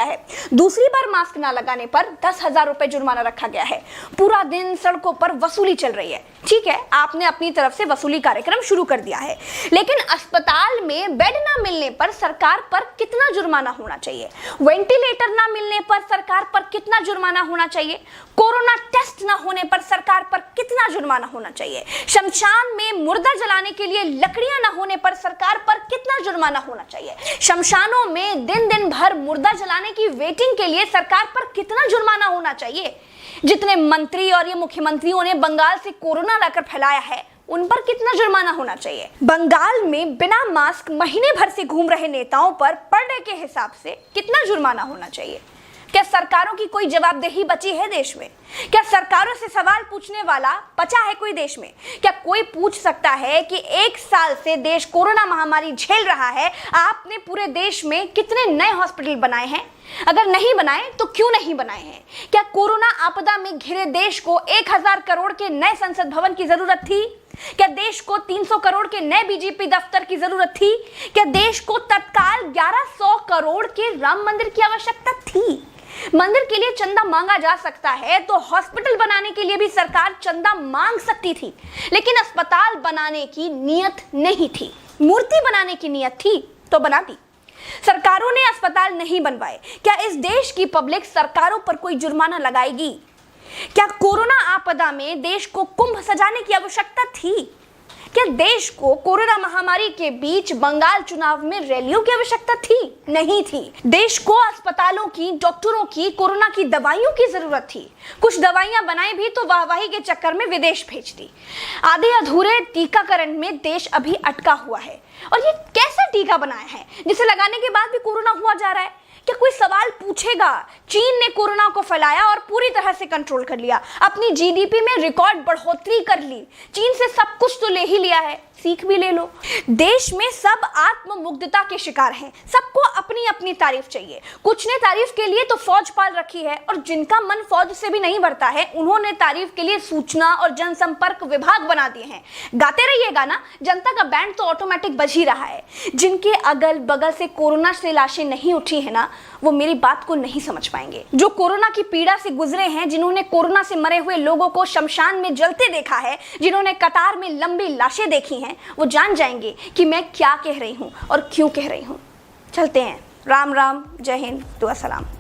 है। दूसरी बार मास्क ना लगाने पर 10,000 रुपए जुर्माना रखा गया है। पूरा दिन सड़कों पर वसूली चल रही है। ठीक है, आपने अपनी तरफ से वसूली कार्यक्रम शुरू कर दिया है, लेकिन अस्पताल में बेड ना मिलने पर सरकार पर कितना जुर्माना होना चाहिए? वेंटिलेटर ना मिलने पर सरकार पर कितना जुर्माना होना चाहिए? कोरोना टेस्ट ना होने पर सरकार पर कितना जुर्माना होना चाहिए? शमशान में मुर्दा जलाने के लिए लकड़ियां ना होने पर सरकार पर कितना जुर्माना होना चाहिए? शमशानों में दिन दिन भर मुर्दा जलाने की वेटिंग के लिए सरकार पर कितना जुर्माना होना चाहिए? जितने मंत्री और ये मुख्यमंत्रियों ने बंगाल से कोरोना लाकर फैलाया है, उन पर कितना जुर्माना होना चाहिए? बंगाल में बिना मास्क महीने भर से घूम रहे नेताओं पर पर डे के हिसाब से कितना जुर्माना होना चाहिए? क्या सरकारों की कोई जवाबदेही बची है देश में? क्या सरकारों से सवाल पूछने वाला बचा है कोई देश में? क्या कोई पूछ सकता है कि 1 साल से देश कोरोना महामारी झेल रहा है, आपने पूरे देश में कितने नए हॉस्पिटल बनाए हैं? अगर नहीं बनाए तो क्यों नहीं बनाए हैं? क्या कोरोना आपदा में घिरे देश को 1,000 करोड़ के नए संसद भवन की जरूरत थी? क्या देश को 300 करोड़ के नए बीजेपी दफ्तर की जरूरत थी? क्या देश को तत्काल 1100 करोड़ के राम मंदिर की आवश्यकता थी? मंदिर के लिए चंदा मांगा जा सकता है तो हॉस्पिटल बनाने के लिए भी सरकार चंदा मांग सकती थी, लेकिन अस्पताल बनाने की नियत नहीं थी। मूर्ति बनाने की नियत थी तो बना दी। सरकारों ने अस्पताल नहीं बनवाए। क्या इस देश की पब्लिक सरकारों पर कोई जुर्माना लगाएगी? क्या कोरोना आपदा में देश को कुंभ सजाने की आवश्यकता थी? क्या देश को कोरोना महामारी के बीच बंगाल चुनाव में रैलियों की आवश्यकता थी? नहीं थी। देश को अस्पतालों की, डॉक्टरों की, कोरोना की दवाइयों की जरूरत थी। कुछ दवाइयां बनाई भी तो वाहवाही के चक्कर में विदेश भेज दी। आधे अधूरे टीकाकरण में देश अभी अटका हुआ है। और ये कैसा टीका बनाया है जिसे लगाने के बाद भी कोरोना हुआ जा रहा है? क्या कोई सवाल पूछेगा? चीन ने कोरोना को फैलाया और पूरी तरह से कंट्रोल कर लिया। अपनी जीडीपी में रिकॉर्ड बढ़ोतरी कर ली। चीन से सब कुछ तो ले ही लिया है, सीख भी ले लो। देश में सब आत्ममुग्धता के शिकार हैं। सबको अपनी अपनी तारीफ चाहिए। कुछ ने तारीफ के लिए तो फौज पाल रखी है, और जिनका मन फौज से भी नहीं भरता है, उन्होंने तारीफ के लिए सूचना और जनसंपर्क विभाग बना दिए हैं। गाते रहिएगा ना, जनता का बैंड तो ऑटोमेटिक बज ही रहा है। जिनके अगल बगल से कोरोना से लाशें नहीं उठी है ना, वो मेरी बात को नहीं समझ पाएंगे। जो कोरोना की पीड़ा से गुजरे हैं, जिन्होंने कोरोना से मरे हुए लोगों को शमशान में जलते देखा है, जिन्होंने कतार में लंबी लाशें देखी हैं, वो जान जाएंगे कि मैं क्या कह रही हूं और क्यों कह रही हूं। चलते हैं। राम राम, जय हिंद, दुआ सलाम।